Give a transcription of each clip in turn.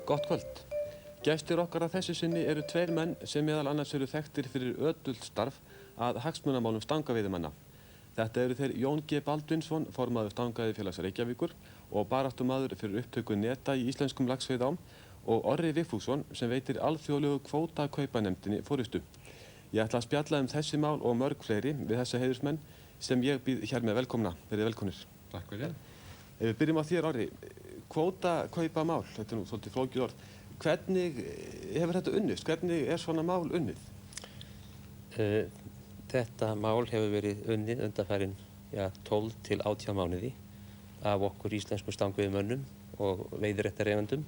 Gott kvöld. Gestir okkar að þessu sinni eru tveir menn sem meðal annars eru þekktir fyrir ötult starf að hagsmunamálum stangaveiðimanna. Þetta eru þeir Jón G. Baldvinsson, formaður Stangaveiðifélags Reykjavíkur og baráttumaður fyrir upptöku neta í íslenskum laxveiðiám og Orri Vigfússon sem veitir alþjóðlegu kvótakaupanefndinni forystu. Ég ætla að spjalla þessi mál og mörg fleiri við þessa heiðursmenn sem ég býð hér með velkomna. Verið velkomnir. Takk fyrir. Ef við byrjum á þér, Orri. Kvótakaupamál, þetta er nú svolítið flókið orð. Hvernig hefur þetta unnist? Hvernig er svona mál unnið? Þetta mál hefur verið unnið undanfarin 12 til 18 mánuði af okkur íslenskum stangveiðimönnum og veiðiréttareigendum.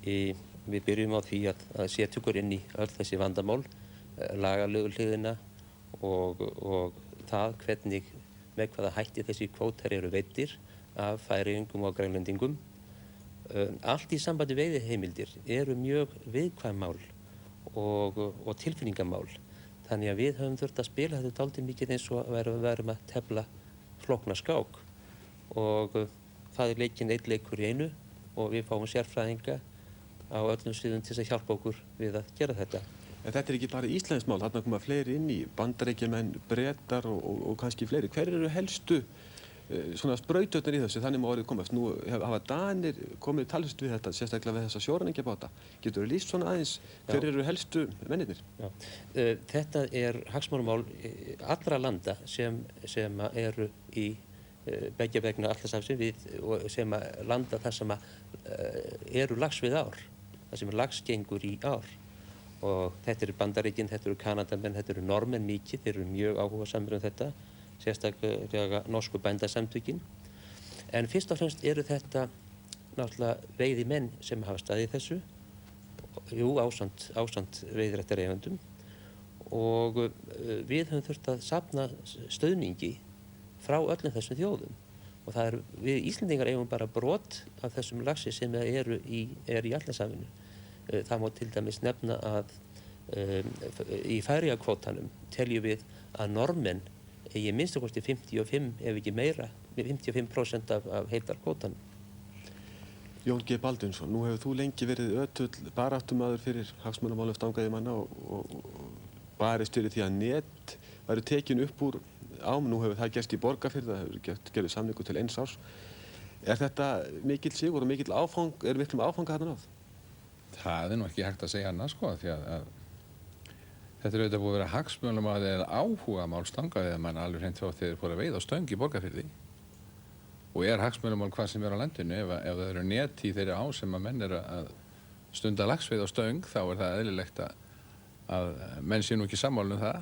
Við byrjum á því að setja okkur inn í öll þessi vandamál, lagalegu hliðina og það hvernig með hvaða hætti þessi kvótar eru veiddir af Færeyingum og Grænlendingum. Allt í sambandi veiðiheimildir eru mjög viðkvæm mál og tilfinningamál. Þannig að við höfum þurft að spila þetta dálítið mikið eins og við værum að tefla flókna skák. Og það er leikinn einn leikur í einu og við fáum sérfræðinga á öllum sviðum til að hjálpa okkur við að gera þetta. En þetta er ekki bara íslenskt mál, þarna koma fleiri inn í, Bandaríkjamenn, Bretar og kannski fleiri. Hver eru helstu svona sprauturnar í þessu, þannig má orðið komast? Nú hafa Danir komið talsvert við þetta, sérstaklega við þessa sjóræningjabáta. Getur þú lýst svona aðeins, hver eru helstu mennirnir? Já. Þetta er hagsmunamál allra landa sem eru í beggja vegna Atlantshafsins sem landa þar sem eru laxveiðiár, þar sem lax gengur í ár. Og þetta eru Bandaríkin, þetta eru Kanadamenn, þetta eru Norðmenn mikið, þeir eru mjög áhugasamir þetta, sérstaklega norsku bændasamtökin. En fyrst og fremst eru þetta náttúrulega veiðimenn sem hafa staðið í þessu, ásamt veiðiréttareigendum og við höfum þurft að safna stöðningi frá öllum þessum þjóðum. Og við Íslendingar eigum bara brot af þessum laxi sem er í Atlantshafinu. Það má til dæmis nefna að í Færeyjakvótanum teljum við að Norðmenn eigi minnst kosti 55, ef ekki meira, 55% af heildarkvótanum. Jón G. Baldvinsson, nú hefur þú lengi verið ötull baráttumaður fyrir hagsmunamálum stangaveiðimanna og barist fyrir því að net væru tekin upp úr ám. Nú hefur það gerst í Borgarfirði, það hefur gerð samningu til 1 árs. Er þetta mikill sigur og mikill áfang, er miklum áfanga þarna náð? Það er nú ekki hægt að segja annað sko, því að þetta er auðvitað búið að vera hagsmunamál eða áhugamál stangaveiðimanna alveg hreint frá þegar þeir fóru að veiða á stöng í Borgarfirði. Og er hagsmunamál hvað sem er á landinu, ef það eru net í þeirri á sem að menn eru að stunda laxveiði á stöng, þá er það eðlilegt að menn sé nú ekki sammála það.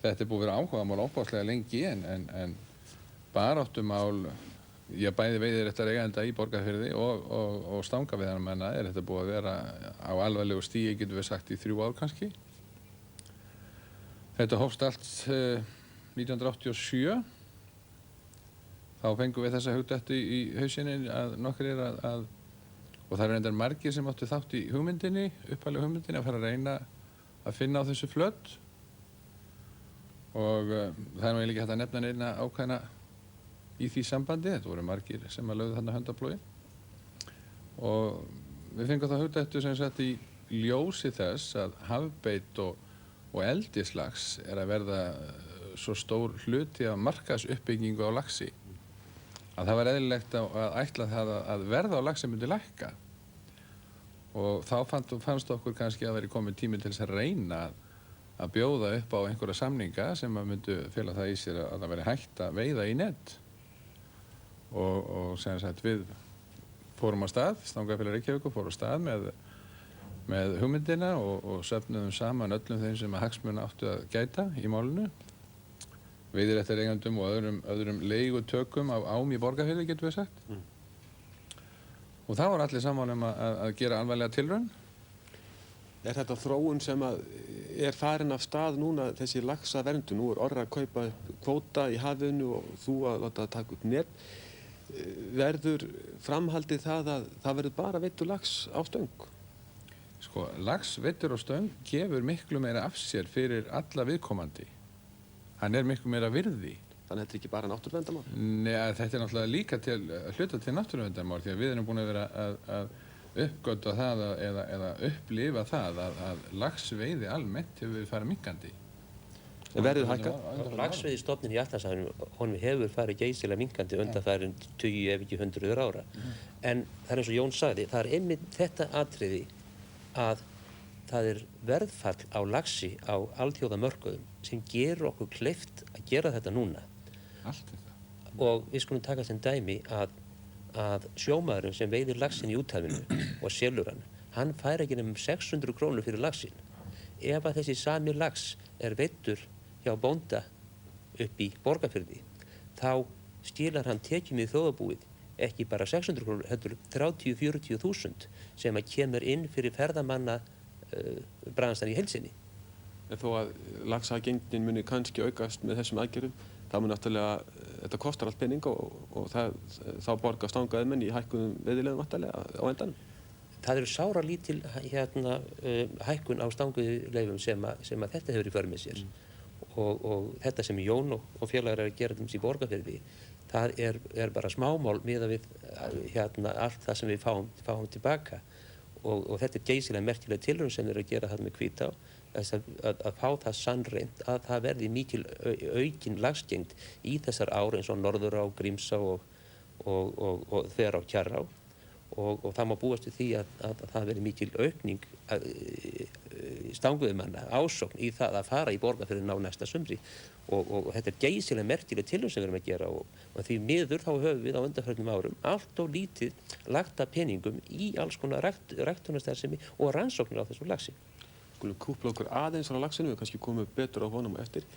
Þetta er búið að vera áhugamál óbáslega lengi en baráttumál, bæði veiðiréttareigenda í Borgarfirði og stangaveiðimanna er þetta búið að vera á alvarlegu stigi, getum við sagt, í 3 ár kannski. Þetta hófst allt 1987. Þá fengum við þessa hugdettu í hausinn að nokkrir og það eru reyndar margir sem áttu þátt í hugmyndinni, upphaflegu hugmyndinni, að fara að reyna að finna á þessu flöt. Og það er nú eiginlega ekki hægt að nefna neina ákveðna í því sambandi. Þetta voru margir sem að lögðu þarna hönd á plógi. Og við fengum það hugdettu sem sagt í ljósi þess að hafbeit og eldislax er að verða svo stór hluti af markaðsuppbyggingu á laxi að það var eðlilegt að ætla það að verða á laxi myndi lækka. Og þá fannst okkur kannski að veri komin tími til þess að reyna að bjóða upp á einhverja samninga sem að myndu fela það í sér að það veri hægt að veiða í net. Og sem sagt við fórum á stað, Stangaveiðifélag Reykjavíkur fór á stað með hugmyndina og söfnuðum saman öllum þeim sem að hagsmuna áttu að gæta í málinu. Veiðiréttareigendum og öðrum leigutökum á ám í Borgarfirði, getum við sagt. Og það var allir sammála að gera alvarlega tilraun. Er þetta þróun sem er farin af stað núna, þessi laxaverndun? Nú er Orri að kaupa upp kvóta í hafinu og þú að láta að taka upp net. Verður framhaldið það að það verður bara veiddur lax á stöng? Sko, lax veiddur á stöng gefur miklu meira af sér fyrir alla viðkomandi. Hann er miklu meira virði. Þannig að þetta er ekki bara náttúruverndarmál? Nei, þetta er náttúrulega líka hluta til náttúruverndarmál því að við erum búin að vera að uppgötva það eða upplifa það að laxveiði almennt hefur farið minnkandi. Verður hækka? Laxveiðistofninn í Atlantshafinu, honum hefur farið geysilega minnkandi undanfarin 20 ef ekki 100 ára. En það er eins og Jón sagði, það er einmitt þetta atriði að það er verðfall á laxi á alþjóðamörkuðum sem gerur okkur kleift að gera þetta núna. Allt þetta. Og við skulum taka sem dæmi að sjómaðurinn sem veiðir laxinn í úthafinu og selur hann fær ekki um 600 krónur fyrir laxinn. Ef að þessi sami lax er veiddur hjá bónda upp í Borgarfirði, þá skilar hann tekjum í þjóðarbúið ekki bara 600 krónur, heldur 30-40 þúsund sem að kemur inn fyrir ferðamanna bransan í heilsinni. En þó að laxagengnin muni kannski aukast með þessum aðgerðum, það mun náttúrulega, þetta kostar allt pening og þá borga stangaðimenn í hækkuðum veiðilegum vantarlega á endanum. Það eru sáralítil hækkun á stanguðileifum sem að þetta hefur í för með sér. Og þetta sem Jón og félagar eru að gera í Borgarfirði, það er bara smámál miðað við allt það sem við fáum tilbaka. Og þetta er geysilega merkilega tilraun sem þeir eru að gera þarna með Hvítá, að fá það sannreynt að það verði mikil aukin laxgengd í þessar ár eins og Norðurá, Grímsá og Þverá, Kjarrá. Og það má búast við því að það verði mikil aukning stanguðumanna, ásókn í það að fara í Borgarfjörðinn á næsta sumri. Og þetta er geysilega merkileg tilraun sem við erum að gera og því miður þá höfum við á undanförnum árum allt of lítið lagt af peningum í alls konar ræktunarstarfsemi og rannsóknir á þessu laxi. Skulum kúpla okkur aðeins á laxinu, við kannski komum betur á honum og eftir.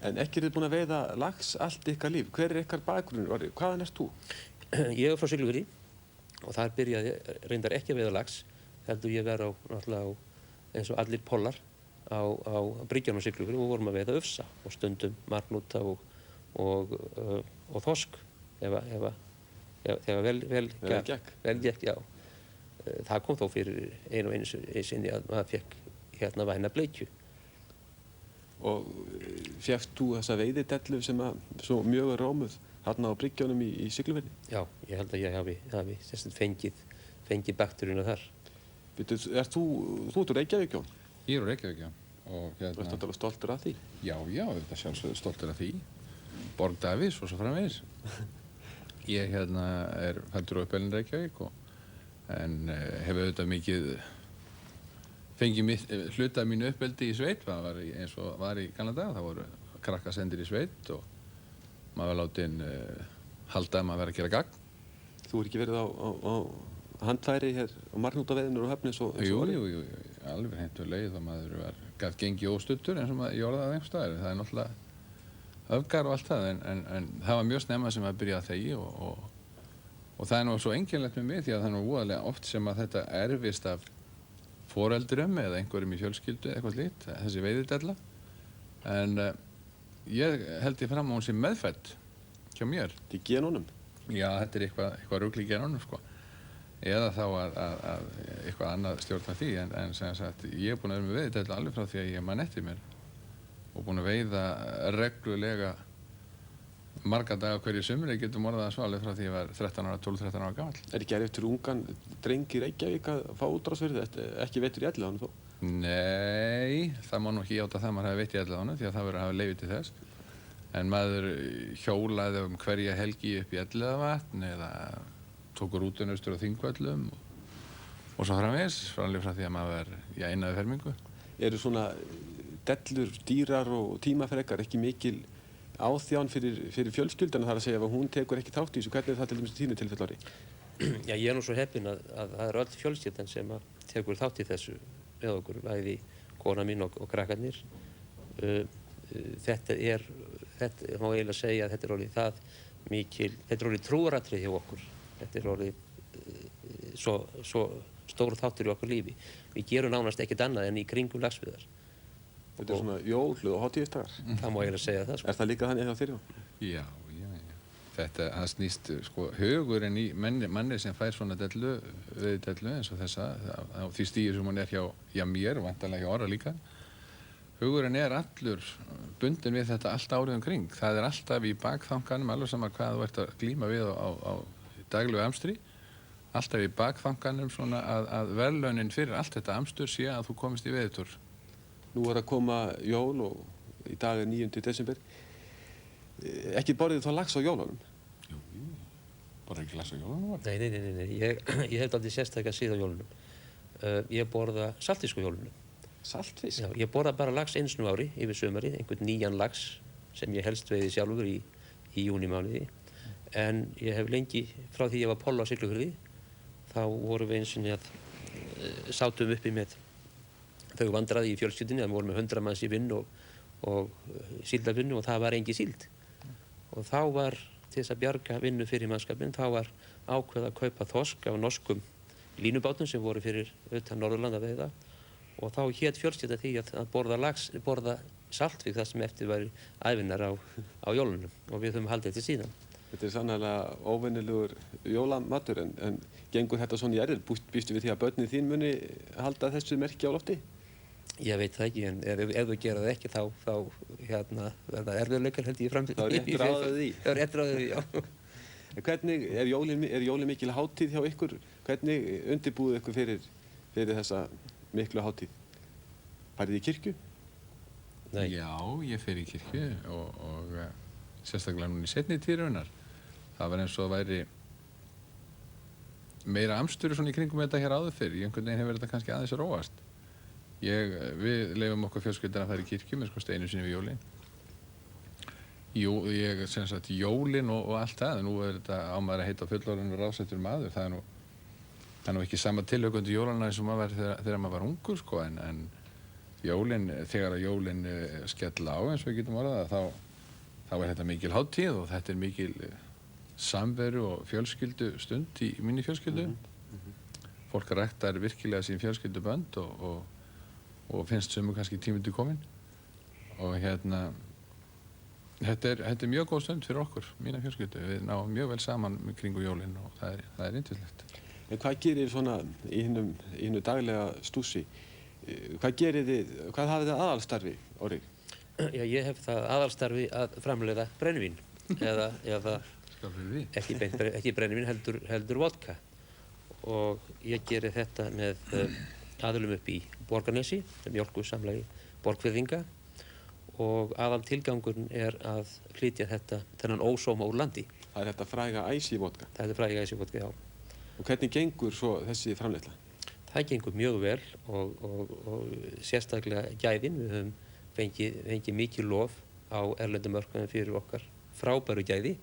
En ekki þið búin að veiða lax allt ykkar líf. Hver er ykkar bakgrunnur, Orri? Hvaðan ert þú? Ég er frá Siglufirði og þar byrjaði reyndar ekki að veiða lax. Heldur ég vera náttúrulega eins og allir pollar á bryggjónum á Siglufirði og vorum að veiða ufsa og stundum marhnúta og þorsk þegar vel gekk, já. Það kom þó fyrir einu sinni að maður fekk væna bleikju. Og fékkst þú þessa veiðidellu sem svo mjög er rómuð þarna á bryggjónum í Siglufirði? Já, ég held að ég hafi fengið bakteríuna þar. Þú ert úr Reykjavík, Jón? Ég er úr Reykjavík, já. Þú ert alltaf stoltur af því? Já, þetta sjálfsögðu stoltur af því. Borg Davís og svo framvegis. Ég er fæddur á uppelin Reykjavík en hef auðvitað mikið fengið hluta af mínu uppeldi í sveit. Það var eins og var í gamla daga. Það voru krakkasendir í sveit og maður var látinn halda að maður verið að gera gagn. Þú ekki verið á handfæri hér á marhnútaveiðinur og höfnis og Jú, alveg hreint leið og maður gat gengið óstuddur eins og maður orðaði einhvers staðar. Það er náttúrulega öfgar og allt það en það var mjög snemma sem maður byrjaði að þegi og það er nú svo einkennilegt með mig því að það er nú voðalega oft sem að þetta erfist af foreldrum eða einhverjum í fjölskyldu eitthvað slíkt, þessi veiðidella. En ég held ég fram að hún sé meðfædd hjá mér. Í genunum? Já, þetta er eitthvað rugl í genunum, sko. Eða þá að eitthvað annað stjórna því, en sem sagt, ég er búinn að vera með veiðidella alveg frá því að ég man eftir mér og búinn að veiða reglulega marga daga hverju sumri, getum orðað að svo alveg frá því ég var 12-13 ára gamall. Er ekki erfitt fyrir ungan dreng í Reykjavík að fá útrásverði, ekki veitur í Elliðaánum þó? Nei, það má nú ekki játa það maður hafi veitt í Elliðaánum því að það verður að hafa leyfi til þess. En maður hjólaði hverja helgi upp í Elliðavatn eða tók rútuna austur á Þingvöllum og svo framvegis, alveg frá því að maður var í einaði fermingu. Eru svona dellur, dýrar og tímafrekar ekki mikil áþján fyrir fjölskylduna, þar að segja ef hún tekur ekki þátt í þessu, hvernig er það til dæmis í þínu tilfelli, Orri? Já, ég er nú svo heppinn að það er öll fjölskyldan sem tekur þátt í þessu með okkur, bæði kona mín og krakkarnir. Þetta má eiginlega segja að þetta er orðið trúaratriði hjá okkur. Þetta er orðið svo stór þáttur í okkar lífi. Við gerum nánast ekkert annað en í kringum laxveiðar. Þetta er svona jól og hátíðisdagar. Það má eiginlega segja það, sko. Er það líka þannig hjá þér? Já. Það snýst, sko, hugurinn í manni sem fær svona veiðidellu eins og þessa, á því stíi sem hún er hjá mér, væntanlega hjá Orra líka. Hugurinn er allur bundinn við þetta allt árið kring. Það er alltaf í bakþanganum, alveg sama hvað þú ert að glíma við á daglegu amstri. alltaf í bakfanganum svona að verðlaunin fyrir allt þetta amstur sé að þú komist í veiðitúr. Nú er að koma jól og í dag er 9. desember. Ekki borðið þá lax á jólunum? Jú, bara ekki lax á jólunum var. Nei. Ég hef aldrei sérstaklega síð á jólunum. Ég borða saltfisk á jólunum. Saltfisk? Já, ég borða bara lax einu sinni á ári yfir sumarið, einhvern nýjan lax sem ég helst veiði sjálfur í júnímánuði. En ég hef lengi, frá því ég var polla á Siglufirði, þá vorum við eins og sátum uppi með þau vandraði í fjölskyldunni, það vorum með 100 manns í vinn og síldarvinnu og það var engi síld. Og þá var, til þess að bjarga vinnu fyrir mannskapinn, þá var ákveð að kaupa þorsk af norskum línubátum sem voru fyrir utan Norðurland að veiða. Og þá hét fjölskylda því að borða saltfisk það sem eftir væri ævinnar á jólunum og við höfum haldið til síðan. Þetta er sannlega óvenjulegur jólamatur en gengur þetta svona í erðir? Býstu við því að börnin þín muni halda þessu merki á lofti? Ég veit það ekki, en ef þú gera það ekki þá verða erfiðleikar held ég framtíð. Þá er rétt ráðið því? Það er rétt ráðið því, já. En hvernig, er jólin mikil hátíð hjá ykkur? Hvernig undirbúið ykkur fyrir þessa miklu hátíð? Farið í kirkju? Nei. Já, ég fer í kirkju og sérstaklega núna í seinni tíð það var eins og það væri meira amstur svona í kringum þetta hér áður fyrr. Í einhvern veginn hefur þetta kannski aðeins róast. Við leyfum okkur fjölskyldan að fara í kirkju með sko einu sinni við jólin. Ég sem sagt jólin og allt það, en nú er þetta á maður að heita fullorðinn og ráðsettur maður. Það er nú ekki sama tilhökundi jólana eins og maður var þegar maður var ungur sko, en jólin, þegar að jólin skella á eins og við getum orðað þá er þetta mikil hátíð og þetta er mikil samveru og fjölskyldu stund í minni fjölskyldu. Fólk ræktar virkilega sín fjölskyldubönd og finnst sömu kannski tíminn komin. Og þetta er mjög góð stund fyrir okkur, mína fjölskyldu. Við náum mjög vel saman kringu jólin og það er yndislegt. En hvað gerir svona í hinnu daglega stússi? Hvað hafið þið aðalstarfi, Orri? Já, ég hef það aðalstarfi að framleiða brennivín eða ekki brennivín heldur vodka. Og ég geri þetta með aðilum upp í Borgarnesi, mjólkursamlagi Borgfirðinga og aðal tilgangurinn er að flytja þennan ósóma úr landi. Það er þetta fræga æsivodka? Það er þetta fræga æsivodka, já. Og hvernig gengur svo þessi framleiðsla? Það gengur mjög vel og sérstaklega gæðin. Við höfum fengið mikið lof á erlendum mörkuðum fyrir okkar frábæru gæði.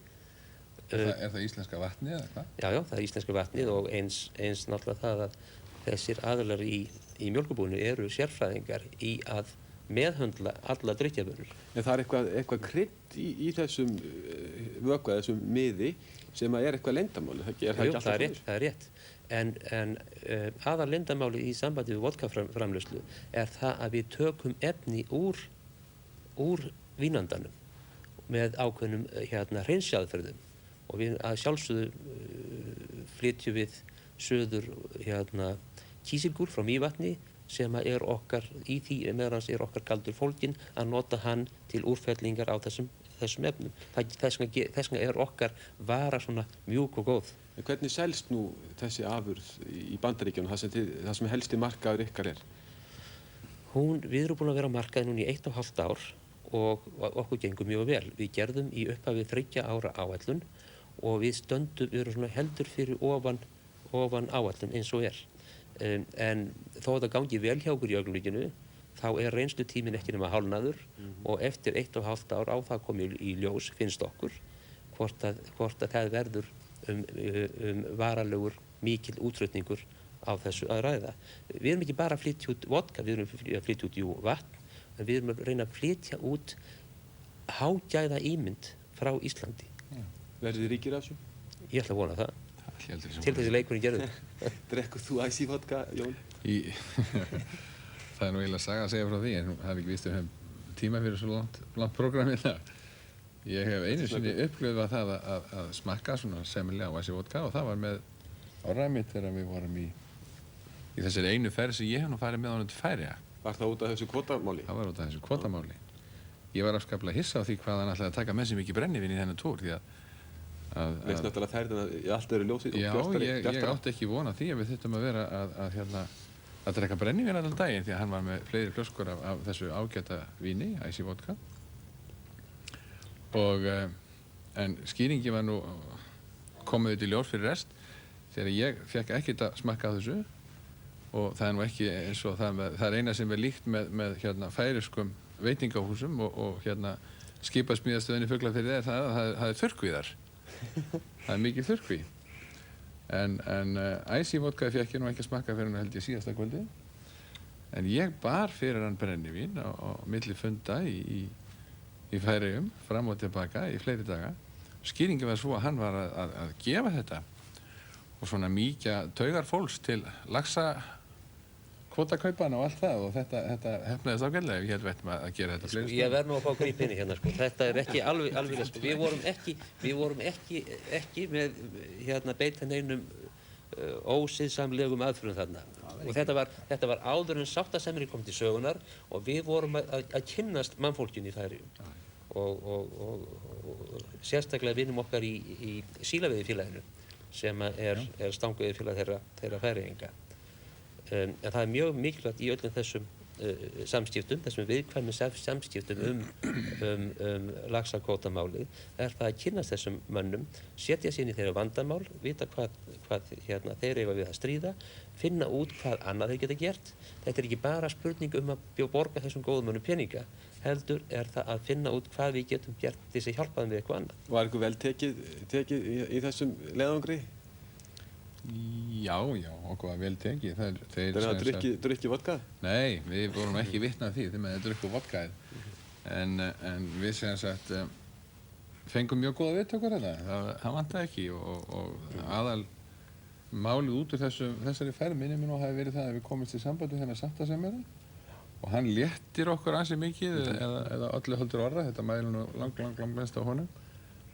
Er það íslenska vatnið eða hvað? Já, það er íslenska vatnið og eins náttúrulega það að þessir aðilar í mjólkurbúinu eru sérfræðingar í að meðhöndla alla drykkjarvörur. En það er eitthvað krydd í þessum vökva, þessum miði sem er eitthvað leyndarmáli, Jú, það er rétt. En aðal leyndarmáli í sambandi við vodkaframleiðslu er það að við tökum efni úr vínandanum með ákveðnum hreinsjaðferðum og við að sjálfsögðu flytjum við söður kísilgúr frá Mývatni sem er okkar, í því meðan er okkar kaldur fólginn að nota hann til úrfellingar á þessum efnum. Þess vegna er okkar vara svona mjúk og góð. En hvernig selst nú þessi afurð í Bandaríkjunum, það sem helsti markaður ykkar er? Við erum búin að vera á markaði núna í 1,5 ár og okkur gengur mjög vel. Við gerðum í upphafi 3 ára áætlun og við erum svona heldur fyrir ofan áætlun eins og er. En þó að það gangi vel hjá okkur í augnablikinu, þá er reynslutíminn ekki nema hálfnaður og eftir 1,5 ár á það komið í ljós, finnst okkur, hvort að það verður varalegur mikil útflutningur á þessu að ræða. Við erum ekki bara að flytja út vodka, við erum að flytja út vatn, en við erum að reyna að flytja út hágæða ímynd frá Íslandi. Verðið þið ríkir af þessu? Ég ætla að vona það. Til þessi leikurinn gerði. Drekkur þú æsivodka, Jón? Það er nú eiginlega saga að segja frá því, en það er ekki víst að við höfum tíma fyrir svo langt prógram hérna. Ég hef einu sinni upplifað það að smakka svona semilega á æsivodka og það var með áræði mitt þegar við vorum í þessari einu ferð sem ég hef nú farið með honum til Færeyja. Var það út af þessu kvotamáli? Það var út af þessu kvotamáli. Ég var afskaplega hissa á því hvað hann ætlaði að taka með sér mikið brennivín í þennan túr því Leist náttúrulega ferðina í allt öðru ljósi og Já, ég bjartara. átti ekki von á því að við þurftum að vera að drekka brennivín allan daginn því að hann var með fleiri flöskur af þessu ágæta víni, Icy vodka. En skýringi var nú komið út í ljós fyrir rest þegar ég fekk ekkert að smakka á þessu og það er nú ekki eins og það er eina sem er líkt með færiskum veitingahúsum og skipasmíðastöðinni Fuglafirði það er þurrkvíðar. Það er mikið þurrkví. En Icy vodka fékk ég nú ekki að smakka fyrir hann held ég síðasta kvöldi. En ég bar fyrir hann brennivín á milli funda í Færeyjum, fram og tilbaka í fleiri daga. Skýringin var svo að hann var að gefa þetta og svona mýkja taugar fólks til laxakvótakaupana og allt það og þetta hefnaðist ágætlega ef ég held veitum að gera þetta fleiri. Ég verð nú að fá gríp inn í hérna sko. Þetta er ekki alveg sko. Við vorum ekki með beita neinum ósiðsamlegum aðferðum þarna. Og þetta var áður en sáttasemjari kom til sögunar og við vorum að kynnast mannfólkinu í Færeyjum. Og sérstaklega vinum okkar í Sílaveiðifélaginu sem er stangveiðifélag þeirra Færeyinga. En það er mjög mikilvægt í öllum þessum samskiptum, þessum viðkvæmu samskiptum laxakvótamálið, er það að kynnast þessum mönnum, setja sig inn í þeirra vandamál, vita hvað þeir eiga við að stríða, finna út hvað annað þeir geta gert. Þetta er ekki bara spurning að borga þessum góðum mönnum peninga, heldur er það að finna út hvað við getum gert til þess að hjálpa þeim við eitthvað annað. Var ykkur vel tekið í þessum leiðangri? Já, okkur var vel tekið. Þeir hafa drukkið vodka? Nei, við vorum ekki vitni af því, þeir með að drukku vodkaðið. En við sem sagt fengum mjög góða viðtökur þetta. Það vantaði ekki og aðal málið út úr þessari ferð minni minn og hafi verið það að við komumst í sambandi þennan sáttasemjara og hann léttir okkur ansi mikið eða öllu heldur orða, þetta mælir nú lang mest á honum.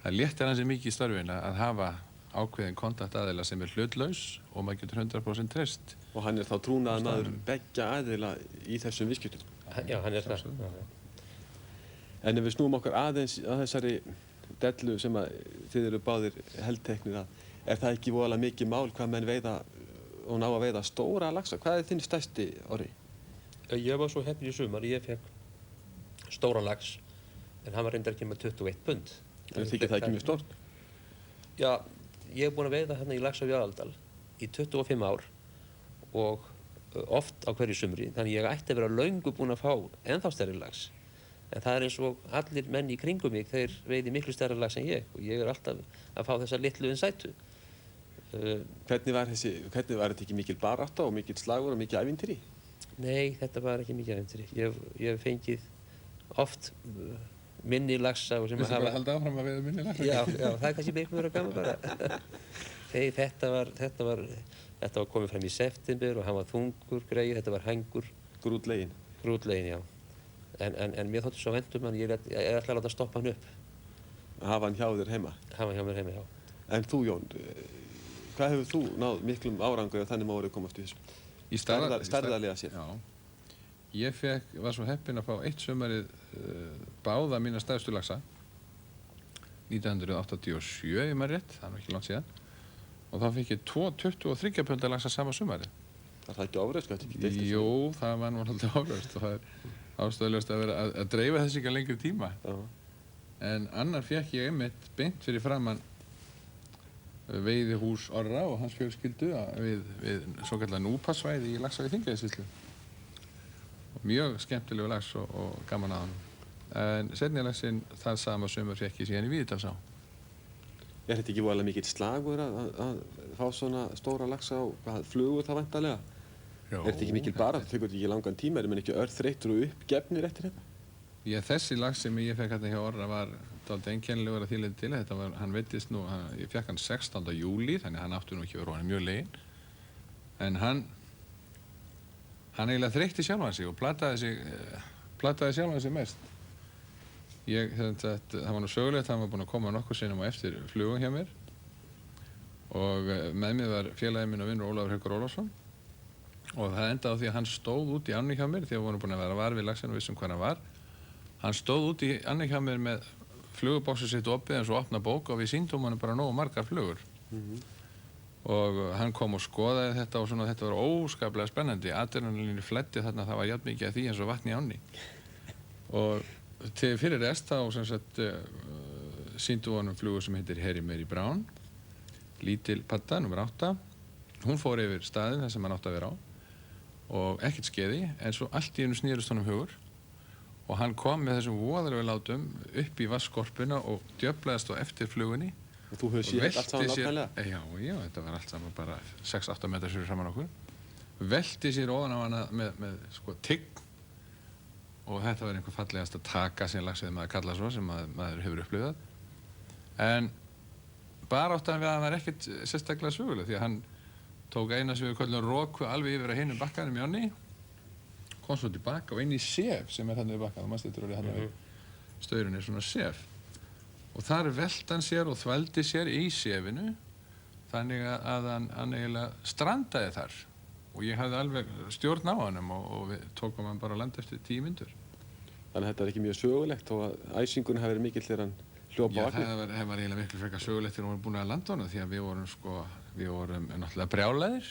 Það léttir ansi mikið í starfinu að hafa ákveðin kontaktaðila sem er hlutlaus og maður getur 100% treyst. Og hann er þá trúnaðarmaður beggja aðila í þessum viðskiptum? Já, hann er það. En ef við snúum okkar aðeins að þessari dellu sem að þið eru báðir heldteknir að, er það ekki voðalega mikið mál hvað menn veiða og ná að veiða stóra laxa? Hvað er þinn stærsti orri? Ég var svo heppinn í sumar, ég fekk stóran lax, en hann var reyndar ekki með 21 pund. En þykir það ekki mjög stórt? Já, ég hef búin að veiða hérna í Laxá í Aðaldal í 25 ár og oft á hverju sumri, þannig ég ætti að vera löngu búin að fá ennþá stærri lax. En það er eins og allir menn í kringum mig, þeir veiði miklu stærri lax en ég og ég er alltaf að fá þessa litlu en sætu. Hvernig var þetta ekki mikil barátta og mikil slagur og mikil ævintýri? Nei, þetta var ekki mikil ævintýri. Ég hef fengið oft minni laxa og sem að hafa... Þú veist bara að halda áfram að veiða minni laxa? Já, það er kannski miklu verið gaman bara. Þetta var komið fram í september og hann var þungur greið, þetta var hængur. Grútlegin? Grútlegin, já. En mér þótti svo vænt hann, ég ætla að láta stoppa hann upp. Hafa hann hjá þér heima? Hafa hann hjá mér heima, já. En þú, Jón, hvað hefur þú náð miklum árangri og þannig má verið komast í þessu? Stærðarlega sér? Já. Ég var svo heppinn að fá eitt sumarið báða mína stærstu laxa 1987, ef maður rétt, það er ekki langt síðan og þá fekk ég 23 punda laxa sama sumarið. Er það ekki ofraust? Jú, það var nú alltaf ofraust og það er ástæðulegast að vera að dreifa þessi ekki að lengri tíma. En annar fekk ég einmitt beint fyrir framann veiðihús Orra og hans fjölskyldu við svokallega núpasvæði í Laxá í Þingeyjarsýslu. Mjög skemmtilegu lax og gaman að hann. En seinni laxinn það sama sumar fekk ég síðan í Víðidalsá. Er þetta ekki voðalega mikill slagur að fá svona stóra laxa á flugur það væntanlega? Já. Er þetta ekki mikil bara? Það tekur þetta ekki langan tíma? Er menn ekki örþreyttur og uppgefnir eftir þetta? Já, þessi lax sem ég fekk hérna hjá Orra var dálítið einkennilegur að því leyti til. Hann veiddist nú, ég fekk hann 16. júlí, þannig að hann átti nú ekki verið honum mjög leginn. En hann eiginlega þreytti sjálfan sig og plataði sjálfan sig mest. Það var nú sögulegt, hann var búinn að koma nokkuð sinnum á eftir flugum hjá mér og með mér var félagi minn og vinnur Ólafur Haukur Ólafsson og það endaði á því að hann stóð út í ánni hjá mér því að við vorum búin að vera var við laxinn og vissum hvað hann var. Hann stóð út í ánni hjá mér með flugubóksið sitt opið eins og opna bók og við sýndum hann bara nógu margar flugur. Og hann kom og skoðaði þetta og svona, þetta var óskaplega spennandi. Adrenalínu flæddi þarna, það var jafn mikið af því eins og vatn í ánni. Og fyrir rest þá sem sagt sýndum við honum flugu sem heitir Harry Mary Brown, lítil padda, nummer 8. Hún fór yfir staðinn þar sem hann átti að vera á og ekkert skeiði, en svo allt í einu snýrist honum hugur og hann kom með þessum voðalegu látum upp í vatnsskorpuna og djöflaðist á eftir flugunni. Og þú hefur séð allt saman nákvæmlega? Já, þetta var allt saman bara 6-8 metrar fyrir framan okkur. Velti sér ofan á hana með sko tign og þetta var einhver fallegasta taka sem laxveiði maður kalla svo sem maður hefur upplifað. En baráttan við hann var ekkert sérstaklega söguleg því að hann tók eina sem við köllum roku alveg yfir að hinum bakkanum í ánni, kom svo tilbaka og inn í sef sem þarna við bakkan, þú manst þetta orðið þarna við staurinn svona sef. Og þar velti hann sér og þvældi sér í sefinu þannig að hann eiginlega strandaði þar og ég hafði alveg stjórn á honum og við tókum hann bara á land eftir 10 mínútur. Þannig að þetta er ekki mjög sögulegt þó að æsingun hafi verið mikil þegar hann hljóp á vatnið? Já, það var eiginlega miklu frekar sögulegt þegar hann var búin að landa honum því að við vorum náttúrulega brjálæðir.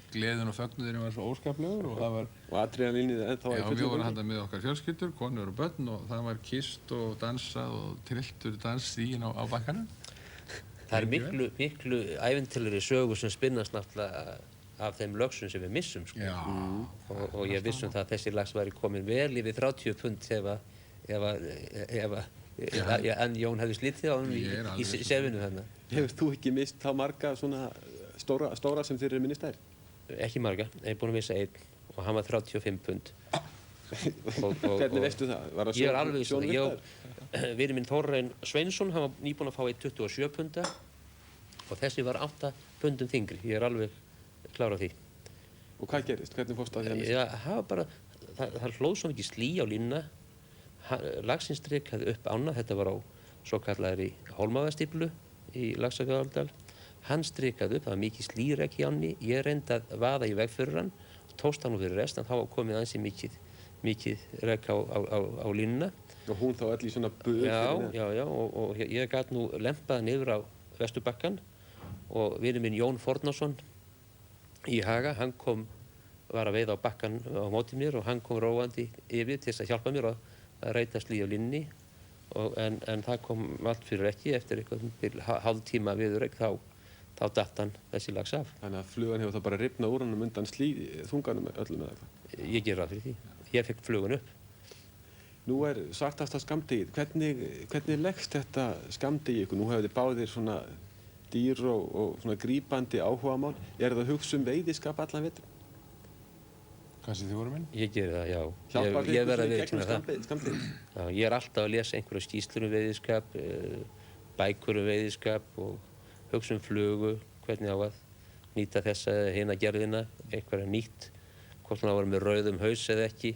Gleðin og fögnuðurinn var svo óskaplegur og það var... Og adrenalínið ennþá í fullum. Já, við vorum þarna með okkar fjölskyldur, konur og börn og það var kysst og dansað og trilltur dansstíginn á bakkanum. Það er miklu ævintýrlegri sögur sem spinnast náttúrulega af þeim löxum sem við missum, sko. Já. Og ég vissum það að þessi lax væri komin vel yfir 30 pund en Jón hefði slitið á hann í sefinu þarna. Hefur þú ekki mist þá marga svona stóra sem þeir eru minnistæðir? Ekki marga, ég er búinn að missa einn og hann var 35 pund. Hvernig veistu það? Var það ég er alveg sjónvirkar? Vinur minn Þórarinn Sveinsson, hann var nýbúinn að fá 27 punda og þessi var 8 pundum þyngri. Ég er alveg klár á því. Og hvað gerist? Hvernig fórstu að því að missa? Já, það var bara, það hlóð svo mikið slí á línuna. Laxinn strikaði upp ána, þetta var á svo kallaðri Hólmavastíflu í Laxafjarðardal. Hann strikaði upp, það var mikið slírek í ánni, ég reyndi að vaða í veg fyrir hann, tókst hann fyrir rest, en þá var komið ansi mikið rek á línuna. Og hún þá öll í svona buð fyrir það? Já, og ég gat nú lempað hann yfir á Vesturbakkann og vinur minn Jón Fornason í Haga, hann var að veiða á bakkann á móti mér og hann kom róandi yfir til þess að hjálpa mér að reyta slí á línunni, en það kom allt fyrir ekki eftir eitthvað hálftíma viðurrek þá datt hann þessi lax af. Þannig að flugan hefur þá bara rifnað úr honum undan þunganum öllum eða eitthvað? Ég ger ráð fyrir því. Ég fekk flugan upp. Nú er svartasta skammdegið. Hvernig leggst þetta skammdegi ykkur? Nú hefur þið báðir svona dýr og svona grípandi áhugamál. Er það að hugsa veiðiskap allan vetur? Hvað sem þið voru minn? Ég geri það, já. Hjálpar þið ykkur í gegnum skammdegið? Já, ég er alltaf að lesa einhverja skýrslur veiðiskap, bækur veiðiskap og hugsa flugu, hvernig á að nýta þessa hina gerðina, einhverja nýtt, hvort hann á að vera með rauðum haus eða ekki.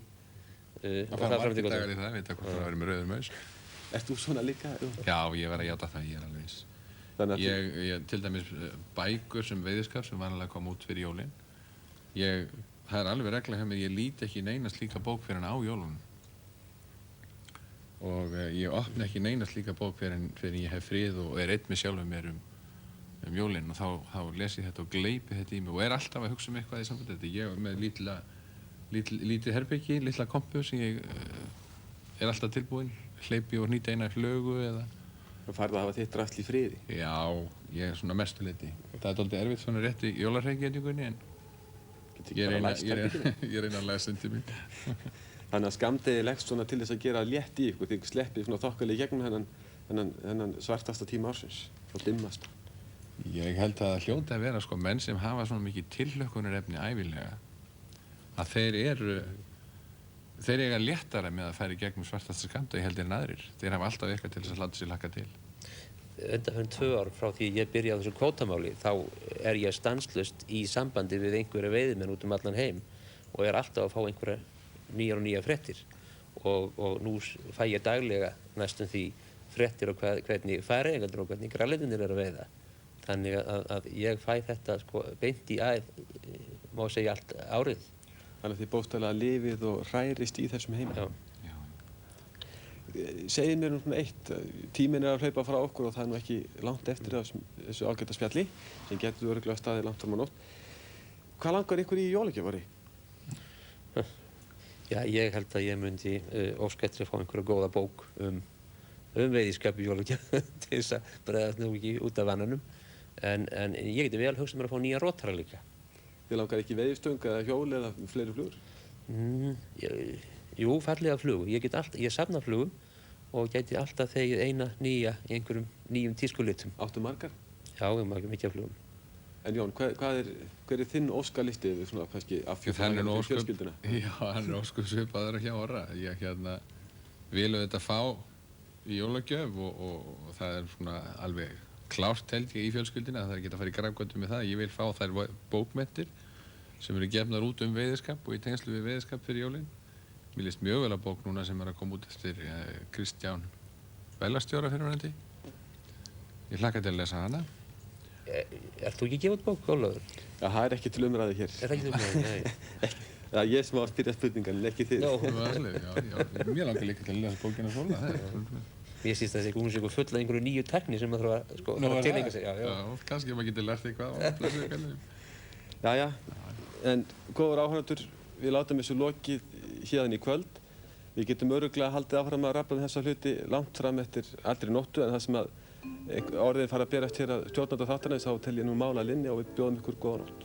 Það fara margir dagar í það, vita hvort hann á að vera með rauðum haus. Ert þú svona líka? Já, ég var að játa það, ég er alveg viss. Ég til dæmis bækur sem veiðiskap sem vanalega kom út fyrir jólin. Það er alveg regla hjá mér, ég líti ekki neina slíka bók fyrir hann á jólunum. Og ég opna ekki neina slíka bók fyrir ég hef frið og er einn með sjálfum mér jólinn og þá les ég þetta og gleypi þetta í mig og er alltaf að hugsa eitthvað í sambandi þetta. Ég er með lítið herbyggi, litla kompu sem ég er alltaf tilbúinn, hleypi og hnýta eina flugu eða... Og farðu að hafa þitt drasl í friði? Já, ég er svona mestu leyti. Það er dálítið erfitt svona rétt í jólarhreikjendingunni en ég reyna að læsa undir mig. Þannig að skammdegið leggst svona til þess að gera létt í ykkur, þið sleppið svona þokkalega í gegnum þennan svartasta tíma ársins og dimmast. Ég held að það hljóti að vera sko menn sem hafa svona mikið tilhlökkunarefni ævilega að þeir eiga léttara með að fara í gegnum svartasta skammdegi heldur en aðrir. Þeir hafa alltaf eitthvað til þess að láta sér hlakka til. Undanfarin 2 ár frá því ég byrjaði á þessu kvótamáli þá er ég stanslaust í sambandi við einhverja veiðimenn út allan heim og er alltaf að fá einhverja nýjar fréttir og nú fæ ég daglega næstum því fréttir og hvernig færeigendur og hvernig grænlendinir eru að veiða. Þannig að ég fæ þetta sko beint í æð, má segja allt árið. Þannig að þið bókstaflega lifið og hrærist í þessum heimi. Já. Segið mér svona eitt, tíminn að hlaupa frá okkur og það nú ekki langt eftir þessu ágæta spjalli sem getur örugglega staðið langt fram á nótt. Hvað langar ykkur í jólagjöf, Orri? Já, ég held að ég myndi óska eftir að fá einhverja góða bók veiðiskap í jólagjöf til þess að bregðast nú ekki út af vananum. En ég geti vel hugsað mér að fá nýja rotara líka. Þið langar ekki veiðistöng eða hjól eða fleiri flugur? Jú, fallega flugu. Ég safna flugum og gæti alltaf þegið eina nýja í einhverjum nýjum tískulitum. Áttu margar? Já, ég margar mikið af flugum. En Jón, hver er þinn óskalisti svona kannski af fjölskylduna? Já, hann er óskup svipaður hjá Orra. Ég vil auðvitað fá í jólagjöf og það er svona alveg klárt held ég í fjölskyldina. Það er ekki að fara í grafgötu með það. Ég vil fá þær bókmenntir sem eru gefnar út veiðiskap og í tengslu við veiðiskap fyrir jólin. Mér líst mjög vel að bók núna sem að koma út eftir Kristján Bellastjóra fyrrverandi. Ég hlakka til að lesa hana. Ert þú ekki að gefa út bók, Ólafur? Já, það er ekki til umræðu hér. Er það ekki til umræðu? Nei. Já, ég sem á að spyrja spurningan, en ekki þið. Mér langar líka til að lesa bókina svona. Mér síst að hún sé full af einhverju nýju tækni sem maður þarf að tileinka sig. Já, kannski maður getur lært eitthvað. Jæja, en góður áhorfendur, við látum þessu lokið héðan í kvöld. Við getum örugglega haldið áfram að rabba með þessa hluti langt fram eftir allri nóttu, en það sem að orðin fara að berast hér að stjórnanda þáttarins, þá tel ég nú mál að linni og við bjóðum ykkur góða nótt.